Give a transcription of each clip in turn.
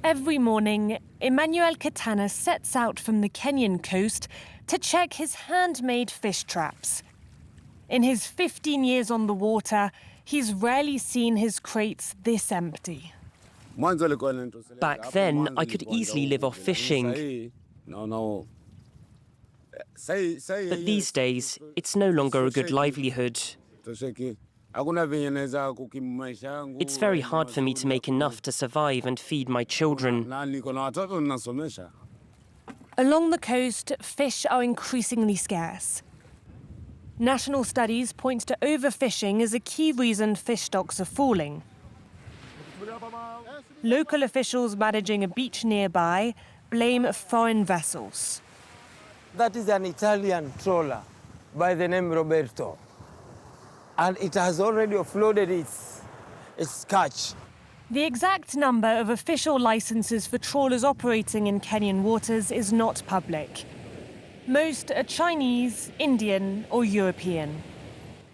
Every morning, Emmanuel Katana sets out from the Kenyan coast to check his handmade fish traps. In his 15 years on the water, he's rarely seen his crates this empty. Back then, I could easily live off fishing. But these days, it's no longer a good livelihood. It's very hard for me to make enough to survive and feed my children. Along the coast, fish are increasingly scarce. National studies point to overfishing as a key reason fish stocks are falling. Local officials managing a beach nearby blame foreign vessels. That is an Italian trawler by the name Roberto. And it has already offloaded its catch. The exact number of official licenses for trawlers operating in Kenyan waters is not public. Most are Chinese, Indian, or European.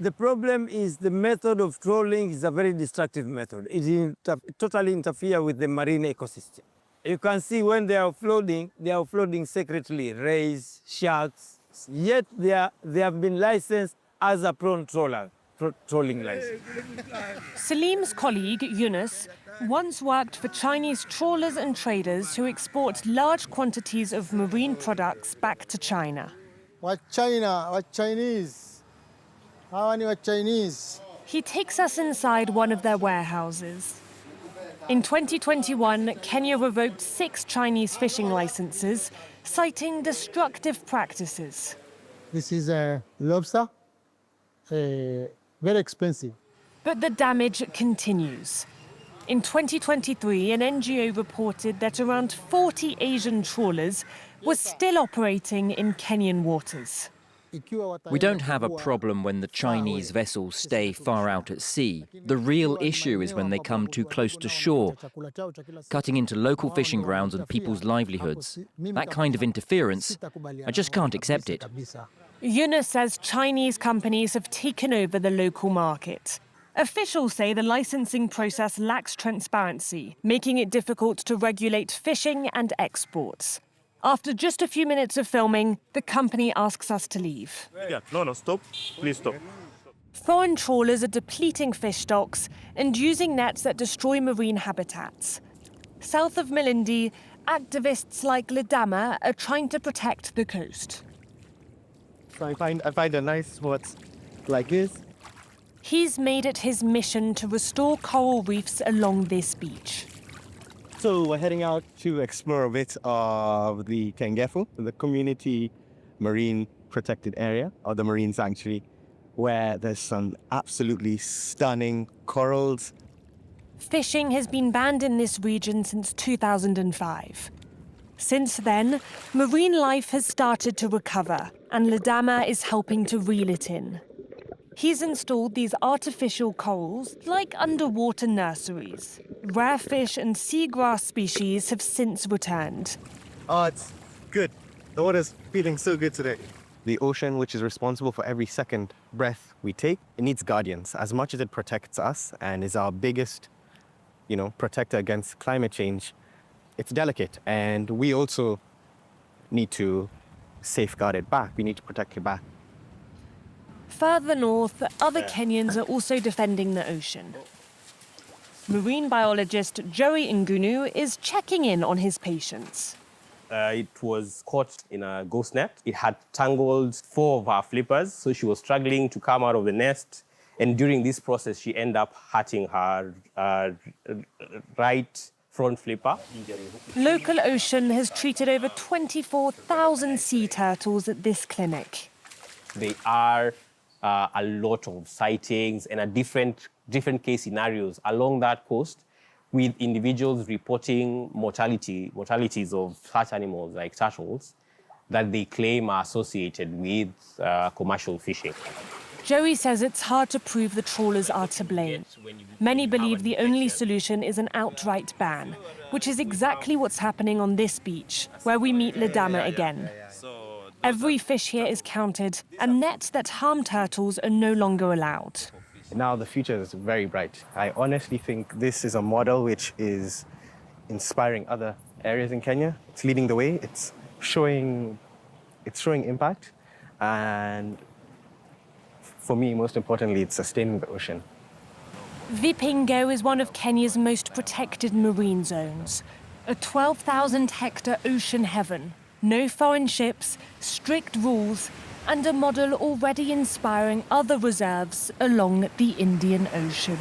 The problem is the method of trawling is a very destructive method. It totally interferes with the marine ecosystem. You can see when they are offloading secretly rays, sharks, yet they have been licensed as a prawn trawler. Trolling license. Salim's colleague, Yunus, once worked for Chinese trawlers and traders who export large quantities of marine products back to China. What China? What Chinese? How many what Chinese? He takes us inside one of their warehouses. In 2021, Kenya revoked 6 Chinese fishing licenses, citing destructive practices. This is a lobster. Very expensive. But the damage continues. In 2023, an NGO reported that around 40 Asian trawlers were still operating in Kenyan waters. We don't have a problem when the Chinese vessels stay far out at sea. The real issue is when they come too close to shore, cutting into local fishing grounds and people's livelihoods. That kind of interference, I just can't accept it. Yunus says Chinese companies have taken over the local market. Officials say the licensing process lacks transparency, making it difficult to regulate fishing and exports. After just a few minutes of filming, the company asks us to leave. Yeah, no, stop. Please stop. Foreign trawlers are depleting fish stocks and using nets that destroy marine habitats. South of Malindi, activists like Ledama are trying to protect the coast. So I find a nice spot like this. He's made it his mission to restore coral reefs along this beach. So we're heading out to explore a bit of the Kengefu, the community marine protected area, or the marine sanctuary, where there's some absolutely stunning corals. Fishing has been banned in this region since 2005. Since then, marine life has started to recover, and Ledama is helping to reel it in. He's installed these artificial corals like underwater nurseries. Rare fish and seagrass species have since returned. Oh, it's good. The water's feeling so good today. The ocean, which is responsible for every second breath we take, it needs guardians. As much as it protects us and is our biggest, protector against climate change, it's delicate, and we also need to safeguard it back. We need to protect it back. Further north, other Kenyans are also defending the ocean. Marine biologist Joey Ngunu is checking in on his patients. It was caught in a ghost net. It had tangled 4 of her flippers, so she was struggling to come out of the nest. And during this process, she ended up hurting her right front flipper. Local Ocean has treated over 24,000 sea turtles at this clinic. There are a lot of sightings and different case scenarios along that coast, with individuals reporting mortalities of such animals like turtles that they claim are associated with commercial fishing. Joey says it's hard to prove the trawlers are to blame. Many believe the only solution is an outright ban, which is exactly what's happening on this beach, where we meet Ledama again. Every fish here is counted, and nets that harm turtles are no longer allowed. Now the future is very bright. I honestly think this is a model which is inspiring other areas in Kenya. It's leading the way. It's showing impact. And for me, most importantly, it's sustaining the ocean. Vipingo is one of Kenya's most protected marine zones. A 12,000-hectare ocean heaven. No foreign ships, strict rules, and a model already inspiring other reserves along the Indian Ocean.